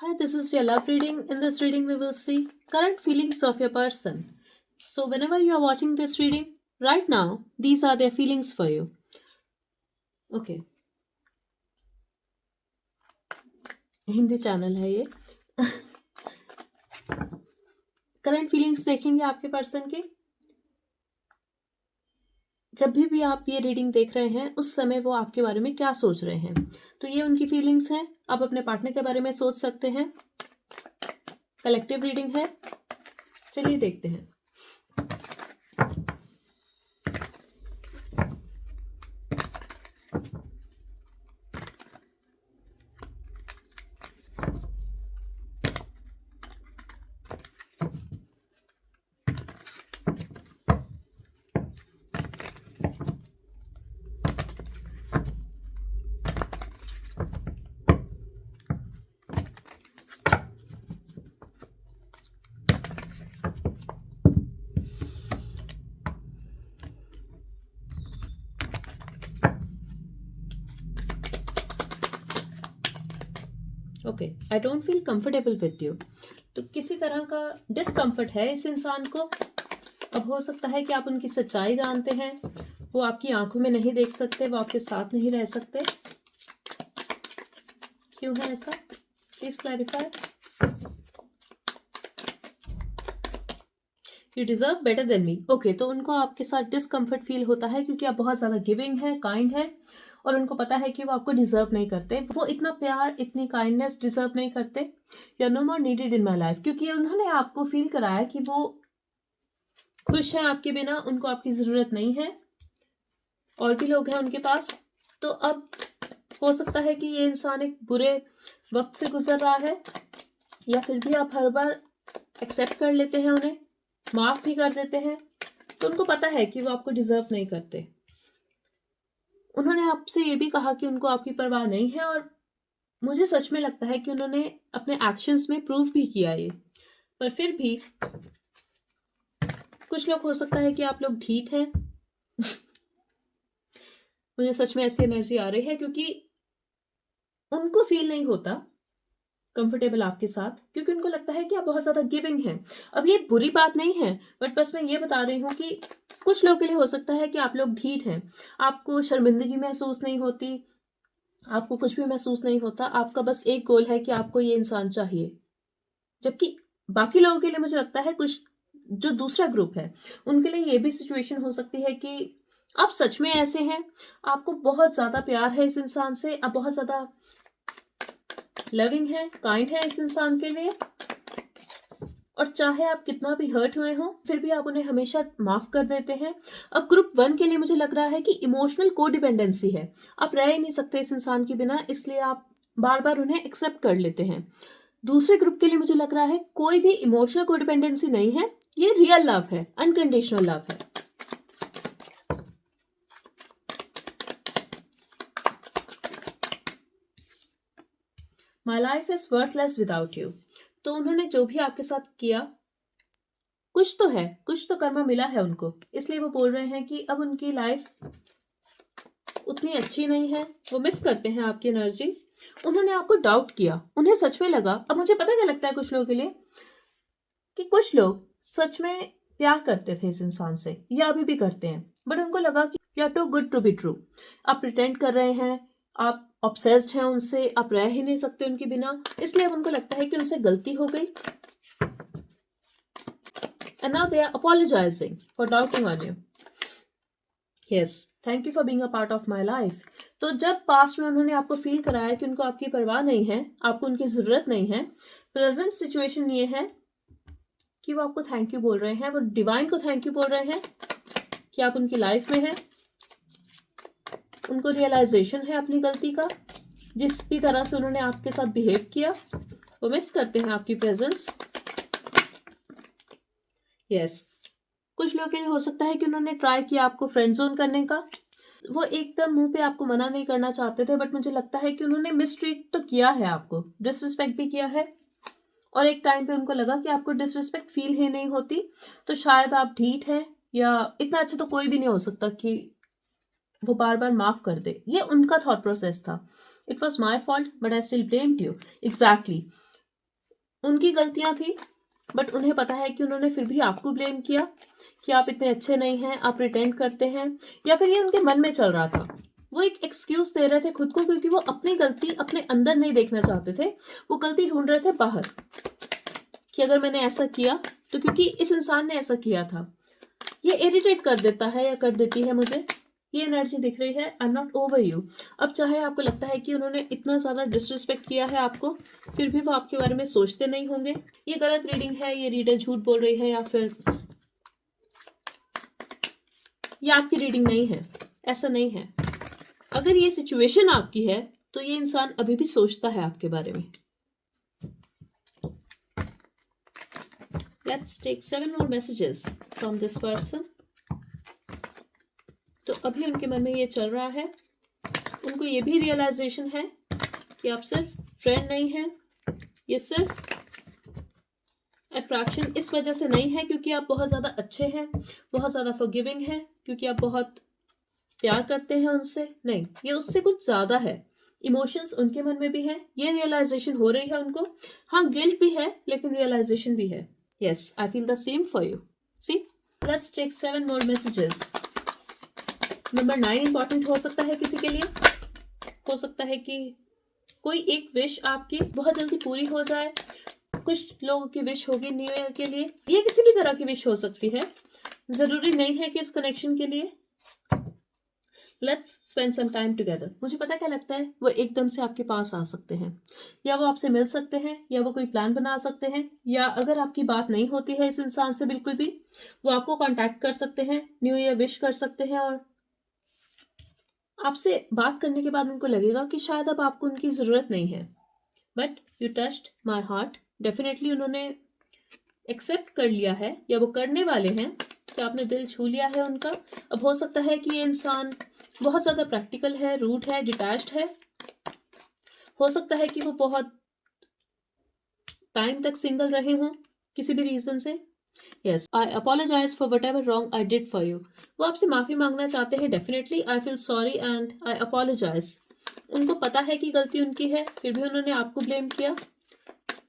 Hi, this is your love reading. In this reading, we will see current feelings of your person. So, whenever you are watching this reading, right now, these are their feelings for you. Okay, Hindi channel है ये. Current feelings देखेंगे आपके person की. जब भी आप ये reading देख रहे हैं उस समय वो आपके बारे में क्या सोच रहे हैं. तो ये उनकी फीलिंग्स हैं. आप अपने पार्टनर के बारे में सोच सकते हैं. कलेक्टिव रीडिंग है. चलिए देखते हैं. Okay, I don't feel comfortable with you. तो किसी तरह का डिस्कम्फर्ट है इस इंसान को. अब हो सकता है कि आप उनकी सच्चाई जानते हैं. वो आपकी आंखों में नहीं देख सकते, वो आपके साथ नहीं रह सकते. क्यों है ऐसा? Please clarify. You deserve better than me. Okay, तो उनको आपके साथ डिस्कम्फर्ट फील होता है क्योंकि आप बहुत ज़्यादा गिविंग है, काइंड है, और उनको पता है कि वो आपको डिजर्व नहीं करते. वो इतना प्यार, इतनी काइंडनेस डिजर्व नहीं करते. You are no more needed in my life. क्योंकि उन्होंने आपको फील कराया कि वो खुश है आपके बिना, उनको आपकी ज़रूरत नहीं है. और भी लोग हैं उनके पास. तो अब हो सकता है कि ये इंसान एक बुरे वक्त से गुजर रहा है, या फिर भी आप हर बार एक्सेप्ट कर लेते हैं, उन्हें माफ भी कर देते हैं. तो उनको पता है कि वो आपको डिजर्व नहीं करते. उन्होंने आपसे ये भी कहा कि उनको आपकी परवाह नहीं है, और मुझे सच में लगता है कि उन्होंने अपने एक्शंस में प्रूव भी किया ये. पर फिर भी कुछ लोग, हो सकता है कि आप लोग ढीठ हैं. मुझे सच में ऐसी एनर्जी आ रही है क्योंकि उनको फील नहीं होता कंफर्टेबल आपके साथ, क्योंकि उनको लगता है कि आप बहुत ज़्यादा गिविंग हैं. अब ये बुरी बात नहीं है, बट बस मैं ये बता रही हूँ कि कुछ लोगों के लिए हो सकता है कि आप लोग ढीठ हैं. आपको शर्मिंदगी महसूस नहीं होती, आपको कुछ भी महसूस नहीं होता. आपका बस एक गोल है कि आपको ये इंसान चाहिए. जबकि बाकी लोगों के लिए मुझे लगता है, कुछ जो दूसरा ग्रुप है उनके लिए ये भी सिचुएशन हो सकती है कि आप सच में ऐसे हैं, आपको बहुत ज़्यादा प्यार है इस इंसान से, आप बहुत ज़्यादा लविंग है, काइंड है इस इंसान के लिए, और चाहे आप कितना भी हर्ट हुए हो फिर भी आप उन्हें हमेशा माफ कर देते हैं. अब ग्रुप 1 के लिए मुझे लग रहा है कि इमोशनल कोडिपेंडेंसी है. आप रह ही नहीं सकते इस इंसान के बिना, इसलिए आप बार बार उन्हें एक्सेप्ट कर लेते हैं. दूसरे ग्रुप के लिए मुझे लग रहा है कोई भी इमोशनल कोडिपेंडेंसी नहीं है, ये रियल लव है, अनकंडीशनल लव है. My life is worthless without you. तो उन्होंने जो भी आपके साथ किया, कुछ तो है, कुछ तो कर्मा मिला है उनको, इसलिए वो बोल रहे हैं कि अब उनकी लाइफ उतनी अच्छी नहीं है. वो मिस करते हैं आपकी एनर्जी. उन्होंने आपको डाउट किया, उन्हें सच में लगा. अब मुझे पता क्या लगता है कुछ लोगों के लिए, कि कुछ लोग सच में प्यार करते थे इस इंसान से, या अभी भी करते हैं, बट उनको लगा कि you are too good to be true. आप प्रिटेंड कर रहे हैं, आप ऑब्सेस्ड हैं उनसे, आप रह ही नहीं सकते उनके बिना, इसलिए अब उनको लगता है कि उनसे गलती हो गई. And now they are apologising for doubting on you. Yes, thank you for being a part of my life. तो जब पास्ट में उन्होंने आपको फील कराया कि उनको आपकी परवाह नहीं है, आपको उनकी ज़रूरत नहीं है, प्रेजेंट सिचुएशन ये है कि वो आपको थैंक यू बोल रहे हैं, वो डिवाइन को थैंक यू बोल रहे हैं कि आप उनकी लाइफ में हैं. उनको रियलाइजेशन है अपनी गलती का, जिस भी तरह से उन्होंने आपके साथ बिहेव किया. वो मिस करते हैं आपकी प्रेजेंस. यस, कुछ लोगों के लिए हो सकता है कि उन्होंने ट्राई किया आपको फ्रेंड जोन करने का. वो एकदम मुंह पे आपको मना नहीं करना चाहते थे, बट मुझे लगता है कि उन्होंने मिसट्रीट तो किया है आपको, डिसरिस्पेक्ट भी किया है. और एक टाइम पे उनको लगा कि आपको डिसरिस्पेक्ट फील ही नहीं होती, तो शायद आप ढीठ है, या इतना अच्छा तो कोई भी नहीं हो सकता कि वो बार बार माफ कर दे. ये उनका थॉट प्रोसेस था. It was my fault but I still blamed you. Exactly. उनकी गलतियां थी, बट उन्हें पता है कि उन्होंने फिर भी आपको ब्लेम किया कि आप इतने अच्छे नहीं हैं, आप प्रिटेंड करते हैं, या फिर ये उनके मन में चल रहा था। वो एक एक्सक्यूज दे रहे थे खुद को, क्योंकि वो अपनी गलती अपने अंदर नहीं देखना चाहते थे, वो गलती ढूंढ रहे थे बाहर, कि अगर मैंने ऐसा किया तो क्योंकि इस इंसान ने ऐसा किया था, ये इरिटेट कर देता है या कर देती है मुझे, ये एनर्जी दिख रही है। आई एम नॉट ओवर यू। अब चाहे आपको लगता है कि उन्होंने इतना ज़्यादा डिसरिस्पेक्ट किया है आपको, फिर भी वो आपके बारे में सोचते नहीं होंगे। ये गलत रीडिंग है, ये रीडर झूठ बोल रही है, या फिर ये आपकी रीडिंग नहीं है। ऐसा नहीं है। अगर ये सिचुएशन आपकी है तो ये इंसान अभी भी सोचता है आपके बारे में। Let's take 7 more messages from this person. तो अभी उनके मन में ये चल रहा है, उनको ये भी रियलाइजेशन है कि आप सिर्फ फ्रेंड नहीं हैं, ये सिर्फ अट्रैक्शन इस वजह से नहीं है क्योंकि आप बहुत ज़्यादा अच्छे हैं, बहुत ज़्यादा फॉरगिविंग हैं, क्योंकि आप बहुत प्यार करते हैं उनसे, नहीं, ये उससे कुछ ज़्यादा है। इमोशंस उनके मन में भी है, ये रियलाइजेशन हो रही है उनको। हाँ, गिल्ट भी है, लेकिन रियलाइजेशन भी है। Yes, I feel the same for you. See, let's take 7 more messages. Number 9 important हो सकता है किसी के लिए। हो सकता है कि कोई एक विश आपकी बहुत जल्दी पूरी हो जाए। कुछ लोगों की विश होगी न्यू ईयर के लिए, ये किसी भी तरह की विश हो सकती है, जरूरी नहीं है कि इस कनेक्शन के लिए। Let's spend some time together. मुझे पता क्या लगता है, वो एकदम से आपके पास आ सकते हैं, या वो आपसे मिल सकते हैं, या वो कोई प्लान बना सकते हैं, या अगर आपकी बात नहीं होती है इस इंसान से बिल्कुल भी, वो आपको कांटेक्ट कर सकते हैं, न्यू ईयर विश कर सकते हैं, और आपसे बात करने के बाद उनको लगेगा कि शायद अब आपको उनकी ज़रूरत नहीं है। But you touched my heart. Definitely उन्होंने एक्सेप्ट कर लिया है, या वो करने वाले हैं, कि आपने दिल छू लिया है उनका। अब हो सकता है कि ये इंसान बहुत ज़्यादा प्रैक्टिकल है, रूट है, डिटैच्ड है। हो सकता है कि वो बहुत टाइम तक सिंगल रहे हों किसी भी रीज़न से। Yes, I apologise for whatever wrong I did for you. वो आपसे माफ़ी मांगना चाहते हैं। Definitely I feel sorry and I apologise. उनको पता है कि गलती उनकी है, फिर भी उन्होंने आपको ब्लेम किया,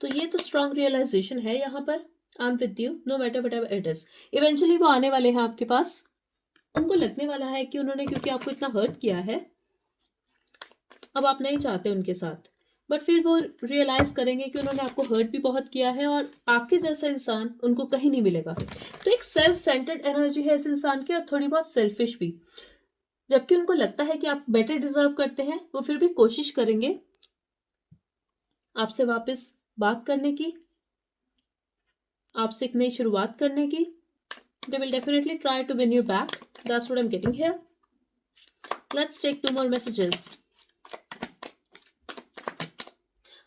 तो ये तो स्ट्रॉन्ग रियलाइजेशन है यहाँ पर। I am with you know matter what ever it is. Eventually वो आने वाले हैं आपके पास। उनको लगने वाला है कि उन्होंने क्योंकि आपको इतना हर्ट किया है, अब आप नहीं चाहते उनके साथ, बट फिर वो रियलाइज करेंगे कि उन्होंने आपको हर्ट भी बहुत किया है, और आपके जैसा इंसान उनको कहीं नहीं मिलेगा। तो एक सेल्फ सेंटर्ड एनर्जी है इस इंसान की, और थोड़ी बहुत सेल्फिश भी। जबकि उनको लगता है कि आप बेटर डिजर्व करते हैं, वो फिर भी कोशिश करेंगे आपसे वापस बात करने की, आपसे एक नई शुरुआत करने की। They will definitely try to win you back. That's what I'm getting here. Let's take 2 more messages.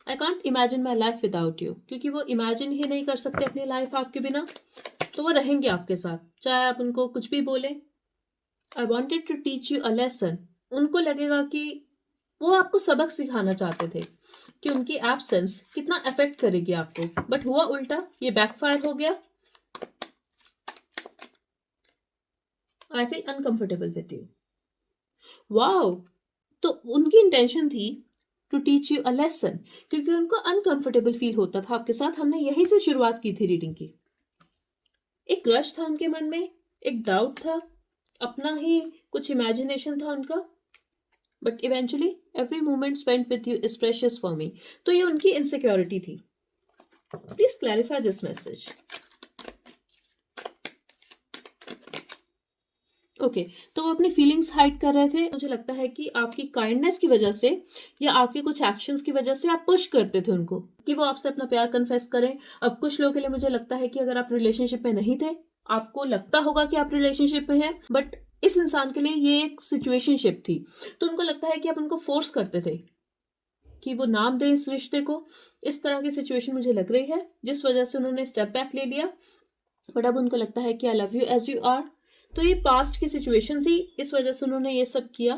I can't imagine my life without you. क्योंकि वो imagine ही नहीं कर सकते अपनी लाइफ आपके बिना, तो वो रहेंगे आपके साथ, चाहे आप उनको कुछ भी बोले। I wanted to teach you a lesson. उनको लगेगा कि वो आपको सबक सिखाना चाहते थे, कि उनकी एब्सेंस कितना अफेक्ट करेगी आपको, बट हुआ उल्टा, ये बैकफायर हो गया। I feel uncomfortable with you. Wow! तो उनकी इंटेंशन थी to teach you a lesson, क्योंकि उनको अनकंफर्टेबल फील होता था आपके साथ। हमने यहीं से शुरुआत की थी रीडिंग की। एक रश था उनके मन में, एक डाउट था, अपना ही कुछ इमेजिनेशन था उनका, but eventually every moment spent with you is precious for me. तो ये उनकी इनसिक्योरिटी थी। Please clarify this message. Okay, तो वो अपनी फीलिंग्स हाइड कर रहे थे। मुझे लगता है कि आपकी काइंडनेस की वजह से, या आपके कुछ एक्शंस की वजह से आप पुश करते थे उनको कि वो आपसे अपना प्यार कन्फेस करें। अब कुछ लोगों के लिए मुझे लगता है कि अगर आप रिलेशनशिप में नहीं थे, आपको लगता होगा कि आप रिलेशनशिप में हैं, बट इस इंसान के लिए ये एक सिचुएशनशिप थी, तो उनको लगता है कि आप उनको फोर्स करते थे कि वो नाम दें इस रिश्ते को। इस तरह की सिचुएशन मुझे लग रही है, जिस वजह से उन्होंने स्टेप बैक ले लिया। बट अब उनको लगता है कि I love you as you are. तो ये पास्ट की सिचुएशन थी, इस वजह से उन्होंने ये सब किया।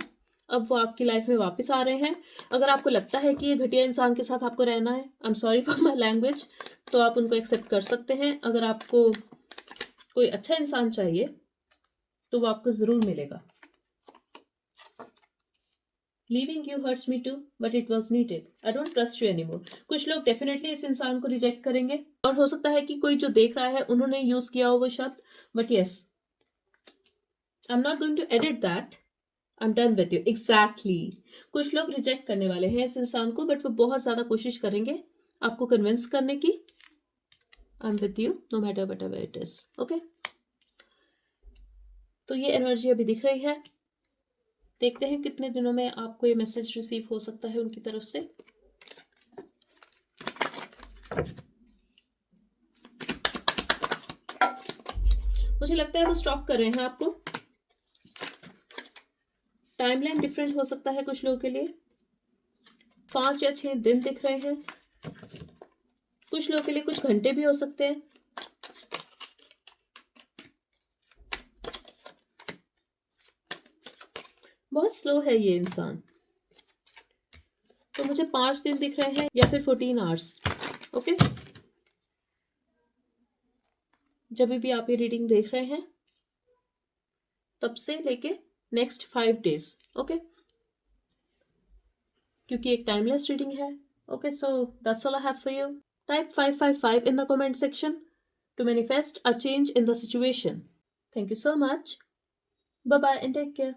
अब वो आपकी लाइफ में वापस आ रहे हैं। अगर आपको लगता है कि ये घटिया इंसान के साथ आपको रहना है, I am sorry for my language, तो आप उनको एक्सेप्ट कर सकते हैं। अगर आपको कोई अच्छा इंसान चाहिए, तो वो आपको ज़रूर मिलेगा। Leaving you hurts me too but it was needed, I don't trust you anymore. कुछ लोग डेफिनेटली इस इंसान को रिजेक्ट करेंगे, और हो सकता है कि कोई जो देख रहा है उन्होंने यूज किया हो वो शब्द, but yes, I am not going to edit that, I am done with you. Exactly, कुछ लोग रिजेक्ट करने वाले हैं इस इंसान को, बट वो बहुत ज्यादा कोशिश करेंगे आपको कन्विंस करने की। I am with you know matter what ever it is. Okay, तो ये एनर्जी अभी दिख रही है। देखते हैं कितने दिनों में आपको ये मैसेज रिसीव हो सकता है उनकी तरफ से। मुझे लगता है वो स्टॉप कर रहे हैं आपको। टाइमलाइन डिफरेंट हो सकता है कुछ लोगों के लिए, 5 या 6 दिन दिख रहे हैं। कुछ लोगों के लिए कुछ घंटे भी हो सकते हैं। बहुत स्लो है ये इंसान, तो मुझे 5 दिन दिख रहे हैं या फिर 14 आवर्स। ओके, जब भी आप ये रीडिंग देख रहे हैं तब से लेके नेक्स्ट 5 डेज। ओके, क्योंकि एक टाइमलेस रीडिंग है। Okay, so that's all I have for you. Type 555 in the comment section to manifest a change in the situation. Thank you so much. Bye bye and take care.